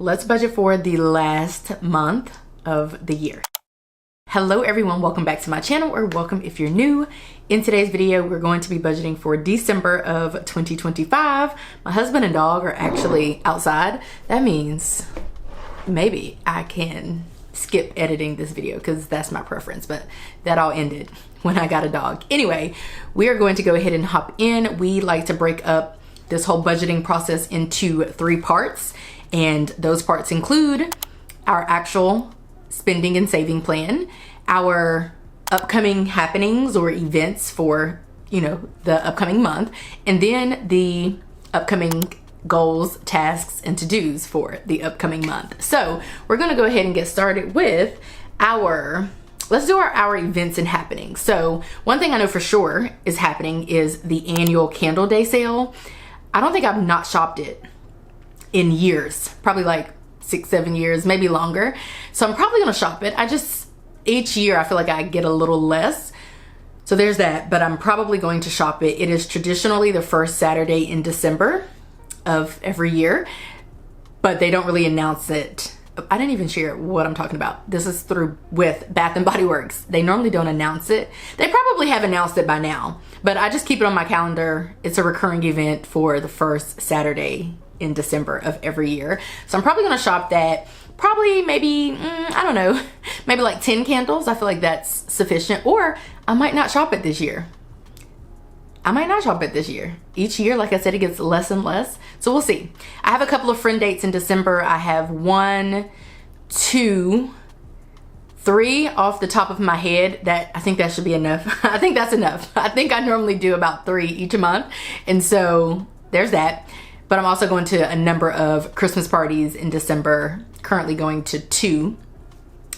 let's budget for the last month of the year. Hello everyone, welcome back to my channel, or welcome if you're new. In today's video, we're going to be budgeting for December of 2025. My husband and dog are actually outside. That means maybe I can skip editing this video because that's my preference, but that all ended when I got a dog. Anyway, we are going to go ahead and hop in. We like to break up this whole budgeting process into 3 parts, and those parts include our actual spending and saving plan, our upcoming happenings or events for, the upcoming month, and then the upcoming goals, tasks, and to-dos for the upcoming month. So we're gonna go ahead and get started with let's do our events and happenings. So one thing I know for sure is happening is the annual Candle Day sale. I don't think I've not shopped it in years, probably like 6-7 years, maybe longer. So I'm probably gonna shop it. Each year I feel like I get a little less. So there's that, but I'm probably going to shop it. It is traditionally the first Saturday in December of every year, but they don't really announce it. I didn't even share what I'm talking about. This is with Bath and Body Works. They normally don't announce it. They probably have announced it by now, but I just keep it on my calendar. It's a recurring event for the first Saturday in December of every year. So I'm probably gonna shop that. Probably maybe, I don't know, maybe like 10 candles. I feel like that's sufficient. Or I might not shop it this year. Each year, like I said, it gets less and less. So we'll see. I have a couple of friend dates in December. I have 1, 2, 3 off the top of my head. I think that should be enough. I think that's enough. I think I normally do about 3 each month. And so there's that. But I'm also going to a number of Christmas parties in December. Currently going to 2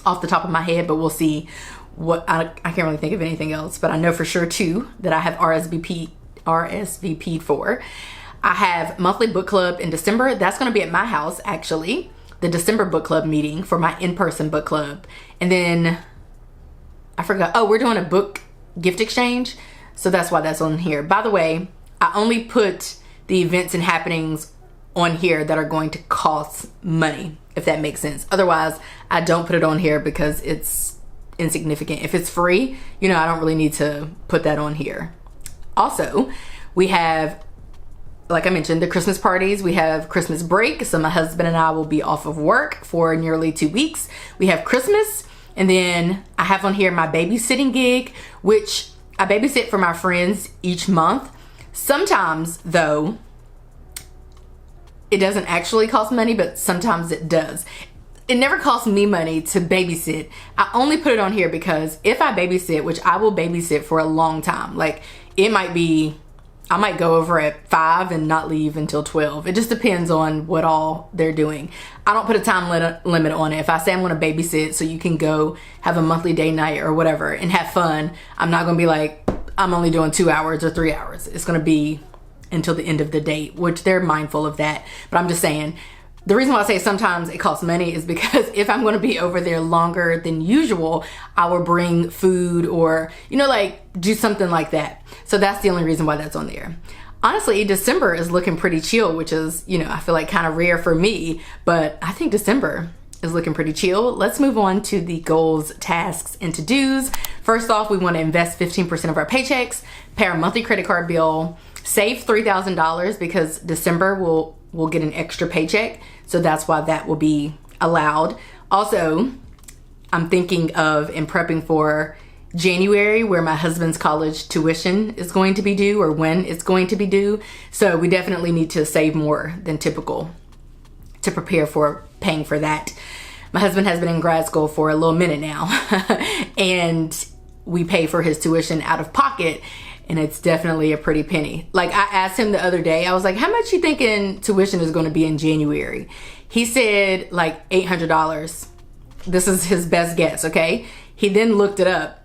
off the top of my head, but we'll see. I can't really think of anything else, but I know for sure 2 that I have RSVP'd for. I have monthly book club in December. That's going to be at my house, actually. The December book club meeting for my in-person book club. And then I forgot. Oh, we're doing a book gift exchange. So that's why that's on here. By the way, I only put the events and happenings on here that are going to cost money, if that makes sense. Otherwise, I don't put it on here because it's insignificant. If it's free, I don't really need to put that on here. Also, we have, like I mentioned, the Christmas parties. We have Christmas break, so my husband and I will be off of work for nearly 2 weeks. We have Christmas, and then I have on here my babysitting gig, which I babysit for my friends each month. Sometimes, though, it doesn't actually cost money, but sometimes it does. It never costs me money to babysit. I only put it on here because if I babysit, which I will babysit for a long time, like I might go over at 5 and not leave until 12. It just depends on what all they're doing. I don't put a time limit on it. If I say I'm gonna babysit so you can go have a monthly day night or whatever and have fun, I'm not gonna be like, I'm only doing 2 hours or 3 hours. It's gonna be until the end of the date, which they're mindful of that. But I'm just saying, the reason why I say sometimes it costs money is because if I'm gonna be over there longer than usual, I will bring food or, do something like that. So that's the only reason why that's on there. Honestly, December is looking pretty chill, which is, I feel like kind of rare for me, but I think December is looking pretty chill. Let's move on to the goals, tasks, and to-dos. First off, we wanna invest 15% of our paychecks, pay our monthly credit card bill, save $3,000 because December we'll get an extra paycheck. So that's why that will be allowed. Also, I'm thinking of and prepping for January, where my husband's college tuition is going to be due, or when it's going to be due. So we definitely need to save more than typical to prepare for paying for that. My husband has been in grad school for a little minute now and we pay for his tuition out of pocket, and it's definitely a pretty penny. Like I asked him the other day, I was like, how much you thinking tuition is going to be in January? He said like $800. This is his best guess, okay? He then looked it up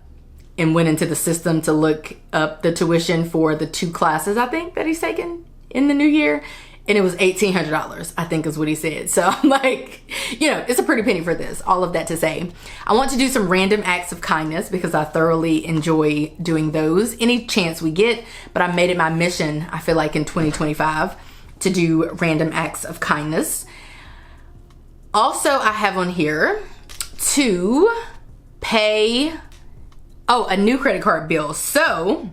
and went into the system to look up the tuition for the 2 classes, I think, that he's taking in the new year. And it was $1,800, I think is what he said. So I'm like, it's a pretty penny for this. All of that to say, I want to do some random acts of kindness because I thoroughly enjoy doing those any chance we get. But I made it my mission, I feel like in 2025, to do random acts of kindness. Also, I have on here to pay, a new credit card bill. So,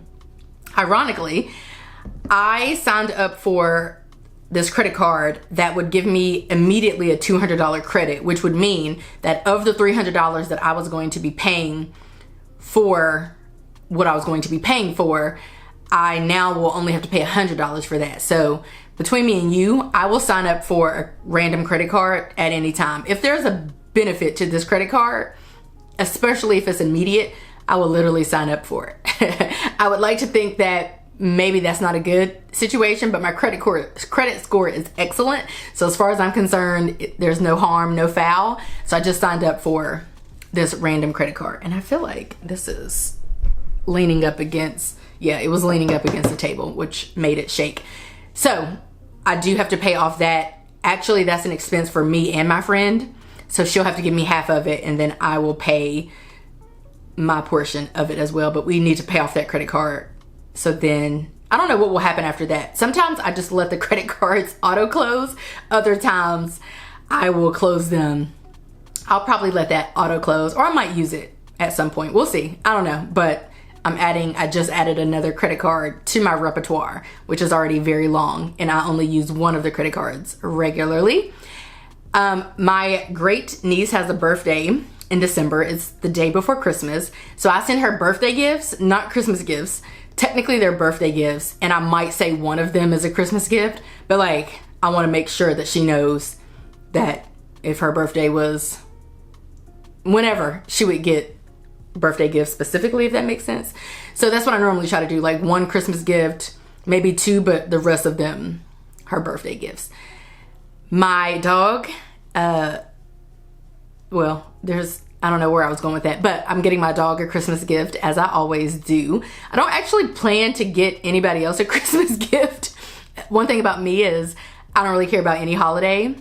ironically, I signed up for this credit card that would give me immediately a $200 credit, which would mean that of the $300 that I was going to be paying for what I was going to be paying for, I now will only have to pay $100 for that. So between me and you, I will sign up for a random credit card at any time. If there's a benefit to this credit card, especially if it's immediate, I will literally sign up for it. I would like to think that maybe that's not a good situation, but my credit score is excellent. So as far as I'm concerned, there's no harm, no foul. So I just signed up for this random credit card. And I feel like this is leaning up against, it was leaning up against the table, which made it shake. So I do have to pay off that. Actually, that's an expense for me and my friend. So she'll have to give me half of it, and then I will pay my portion of it as well. But we need to pay off that credit card. So then I don't know what will happen after that. Sometimes I just let the credit cards auto close. Other times I will close them. I'll probably let that auto close, or I might use it at some point. We'll see. I don't know. But I just added another credit card to my repertoire, which is already very long, and I only use one of the credit cards regularly. My great niece has a birthday in December. It's the day before Christmas. So I send her birthday gifts, not Christmas gifts. Technically they're birthday gifts, and I might say one of them is a Christmas gift, but like, I want to make sure that she knows that if her birthday was whenever, she would get birthday gifts specifically, if that makes sense. So that's what I normally try to do, like one Christmas gift, maybe two, but the rest of them, her birthday gifts. My dog, I don't know where I was going with that, but I'm getting my dog a Christmas gift, as I always do. I don't actually plan to get anybody else a Christmas gift. One thing about me is I don't really care about any holiday.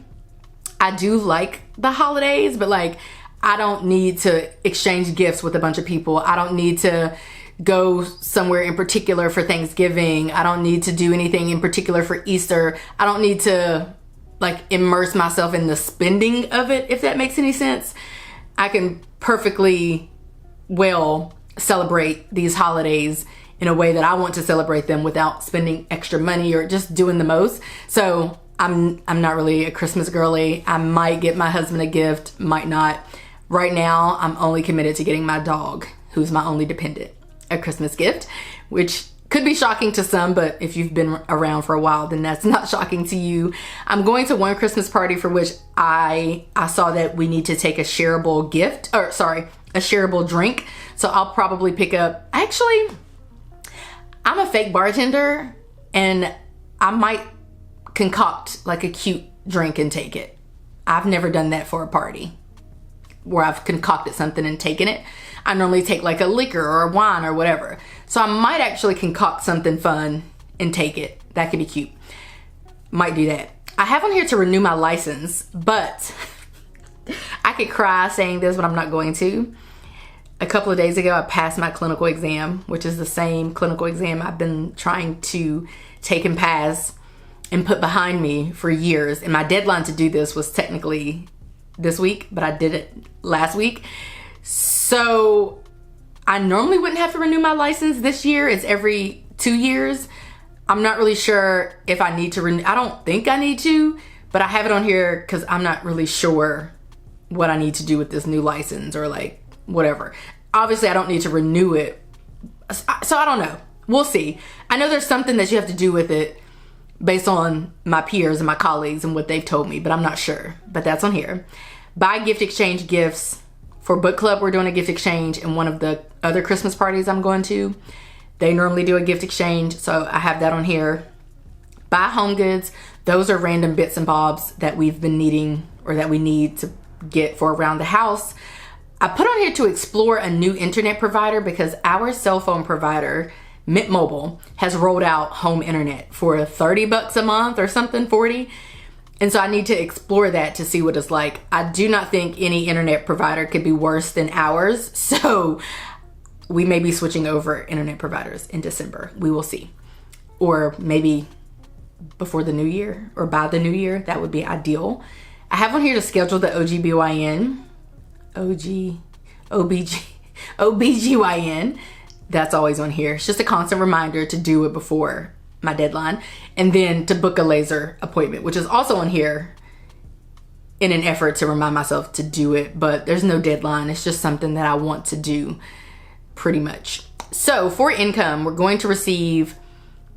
I do like the holidays, but like, I don't need to exchange gifts with a bunch of people. I don't need to go somewhere in particular for Thanksgiving. I don't need to do anything in particular for Easter. I don't need to like immerse myself in the spending of it, if that makes any sense. I can perfectly well celebrate these holidays in a way that I want to celebrate them without spending extra money or just doing the most. So I'm not really a Christmas girly. I might get my husband a gift, might not. Right now, I'm only committed to getting my dog, who's my only dependent, a Christmas gift, which could be shocking to some, but if you've been around for a while, then that's not shocking to you. I'm going to one Christmas party for which I saw that we need to take a shareable a shareable drink. So I'll probably pick up, actually, I'm a fake bartender, and I might concoct like a cute drink and take it. I've never done that for a party where I've concocted something and taken it. I normally take like a liquor or a wine or whatever. So I might actually concoct something fun and take it. That could be cute. Might do that. I have on here to renew my license, but I could cry saying this, but I'm not going to. A couple of days ago, I passed my clinical exam, which is the same clinical exam I've been trying to take and pass and put behind me for years. And my deadline to do this was technically this week, but I did it last week. So I normally wouldn't have to renew my license this year. It's every 2 years. I'm not really sure if I need to renew. I don't think I need to, but I have it on here because I'm not really sure what I need to do with this new license or like whatever. Obviously, I don't need to renew it. So I don't know. We'll see. I know there's something that you have to do with it based on my peers and my colleagues and what they've told me, but I'm not sure. But that's on here. Buy gift exchange gifts. For book club, we're doing a gift exchange, and one of the other Christmas parties I'm going to, they normally do a gift exchange, so I have that on here. Buy home goods. Those are random bits and bobs that we've been needing or that we need to get for around the house. I put on here to explore a new internet provider because our cell phone provider, Mint Mobile, has rolled out home internet for $30 a month or something, 40. And so I need to explore that to see what it's like. I do not think any internet provider could be worse than ours. So we may be switching over internet providers in December. We will see. Or maybe before the new year or by the new year. That would be ideal. I have on here to schedule the OGBYN, OBGYN. That's always on here. It's just a constant reminder to do it before my deadline. And then to book a laser appointment, which is also on here in an effort to remind myself to do it. But there's no deadline. It's just something that I want to do pretty much. So for income, we're going to receive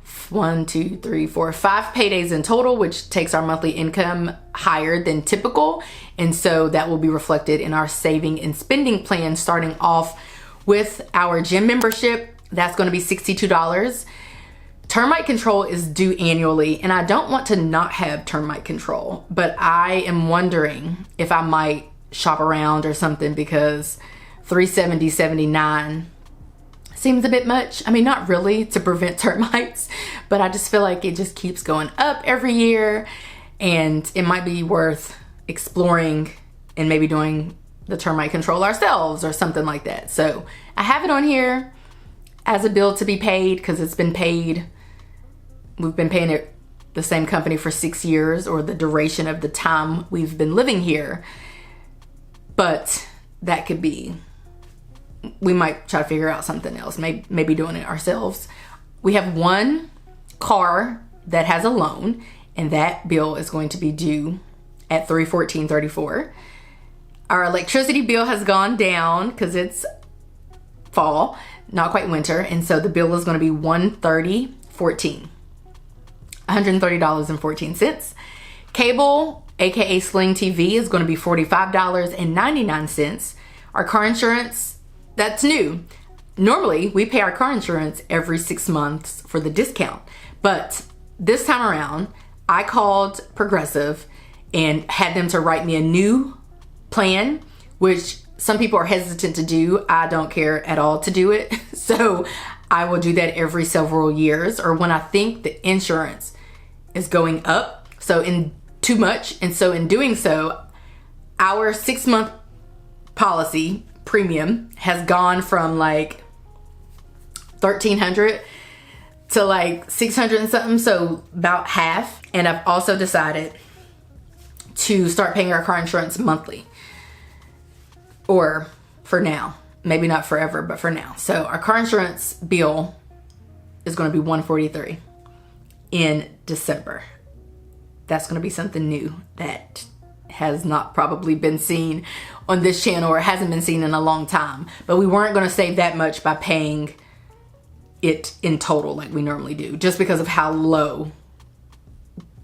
5 paydays in total, which takes our monthly income higher than typical. And so that will be reflected in our saving and spending plan, starting off with our gym membership. That's going to be $62. Termite control is due annually, and I don't want to not have termite control, but I am wondering if I might shop around or something, because $370.79 seems a bit much. I mean, not really to prevent termites, but I just feel like it just keeps going up every year, and it might be worth exploring and maybe doing the termite control ourselves or something like that. So I have it on here as a bill to be paid because it's been paid. We've been paying it the same company for 6 years, or the duration of the time we've been living here. But that could be, we might try to figure out something else, maybe doing it ourselves. We have one car that has a loan, and that bill is going to be due at $314.34. Our electricity bill has gone down because it's fall, not quite winter, and so the bill is going to be $130.14. Cable, aka Sling TV, is going to be $45.99. Our car insurance, that's new. Normally, we pay our car insurance every 6 months for the discount, but this time around, I called Progressive and had them to write me a new plan, which some people are hesitant to do. I don't care at all to do it. So I will do that every several years, or when I think the insurance is going up, so in too much. And so in doing so, our 6-month policy premium has gone from like $1,300 to like $600 and something, so about half. And I've also decided to start paying our car insurance monthly, or for now, maybe not forever, but for now. So our car insurance bill is going to be $143 in December. That's going to be something new that has not probably been seen on this channel, or hasn't been seen in a long time. But we weren't going to save that much by paying it in total like we normally do, just because of how low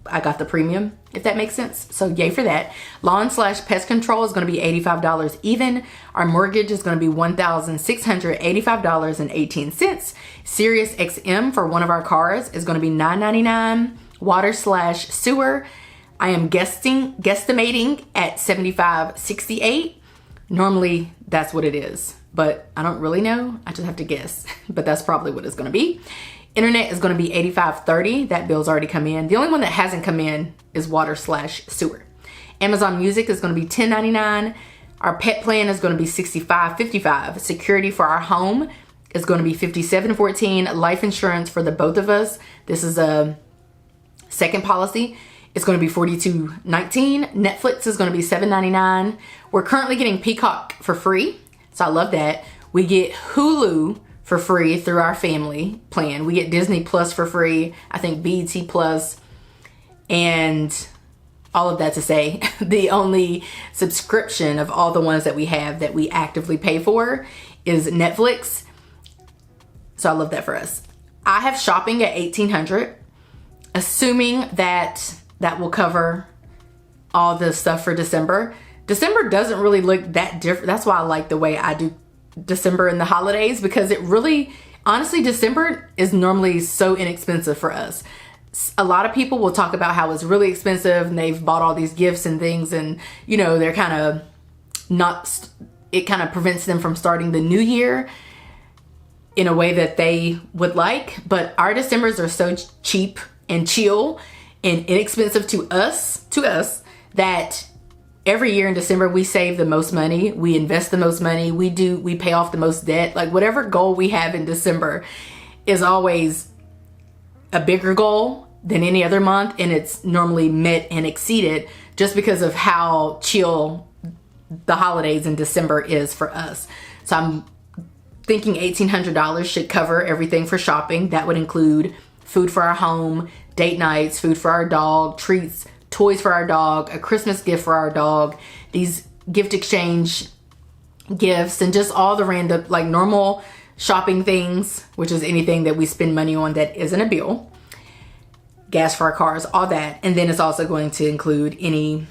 I got the premium, if that makes sense. So yay for that. Lawn/pest control is going to be $85 even. Our mortgage is going to be $1,685.18. Sirius XM for one of our cars is going to be $9.99. Water/sewer, I am guesstimating at $75.68. Normally that's what it is, but I don't really know. I just have to guess, but that's probably what it's going to be. Internet is going to be $85.30. That bill's already come in. The only one that hasn't come in is water/sewer. Amazon Music is going to be $10.99. Our pet plan is going to be $65.55. Security for our home is going to be $57.14. Life insurance for the both of us, this is a second policy, it's going to be $42.19. Netflix is going to be $7.99. We're currently getting Peacock for free, so I love that. We get Hulu for free through our family plan. We get Disney Plus for free, I think BET Plus, and all of that to say, the only subscription of all the ones that we have that we actively pay for is Netflix. So I love that for us. I have shopping at $1,800, assuming that that will cover all the stuff for December. December doesn't really look that different. That's why I like the way I do December and the holidays, because it really, honestly, December is normally so inexpensive for us. A lot of people will talk about how it's really expensive and they've bought all these gifts and things, and you know, they're kind of not, it kind of prevents them from starting the new year in a way that they would like. But our Decembers are so cheap and chill and inexpensive to us that every year in December we save the most money, we invest the most money, we pay off the most debt. Like whatever goal we have in December is always a bigger goal than any other month, and it's normally met and exceeded just because of how chill the holidays in December is for us. So I'm thinking $1,800 should cover everything for shopping. That would include food for our home, date nights, food for our dog, treats, toys for our dog, a Christmas gift for our dog, these gift exchange gifts, and just all the random, like, normal shopping things, which is anything that we spend money on that isn't a bill, gas for our cars, all that. And then it's also going to include any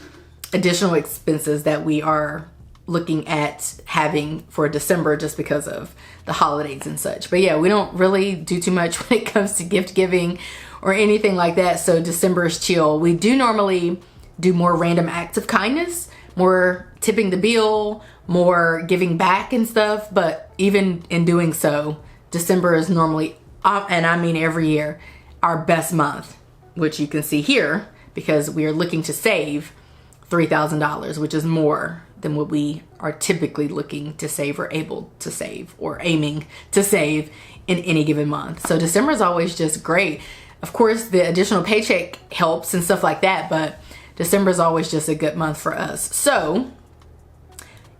additional expenses that we are looking at having for December just because of the holidays and such. But yeah, we don't really do too much when it comes to gift giving or anything like that. So December is chill. We do normally do more random acts of kindness, more tipping the bill, more giving back and stuff. But even in doing so, December is normally, and I mean every year, our best month, which you can see here because we are looking to save $3,000, which is more than what we are typically looking to save or able to save or aiming to save in any given month. So December is always just great. Of course, the additional paycheck helps and stuff like that, but December is always just a good month for us. So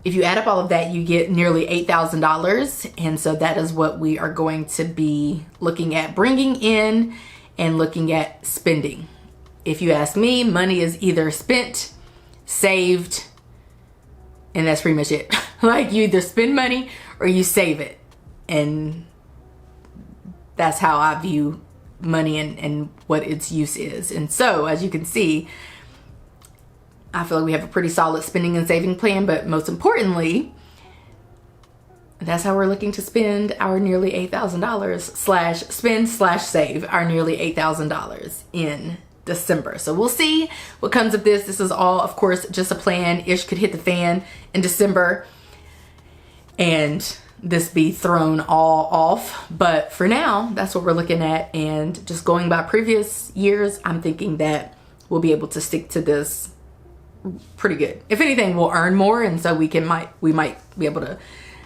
if you add up all of that, you get nearly $8,000. And so that is what we are going to be looking at bringing in and looking at spending. If you ask me, money is either spent, saved, and that's pretty much it. Like, you either spend money or you save it. And that's how I view money and what its use is. And so, as you can see, I feel like we have a pretty solid spending and saving plan, but most importantly, that's how we're looking to spend our nearly $8,000 /save our nearly $8,000 in December. So we'll see what comes of this. This is all, of course, just a plan. Ish could hit the fan in December and this be thrown all off. But for now, that's what we're looking at. And just going by previous years, I'm thinking that we'll be able to stick to this pretty good. If anything, we'll earn more, and so we might be able to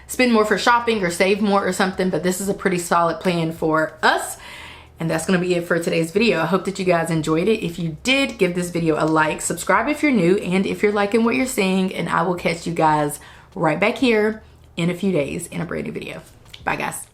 spend more for shopping or save more or something. But this is a pretty solid plan for us. And that's going to be it for today's video. I hope that you guys enjoyed it. If you did, give this video a like, subscribe if you're new, and if you're liking what you're seeing, and I will catch you guys right back here in a few days in a brand new video. Bye, guys.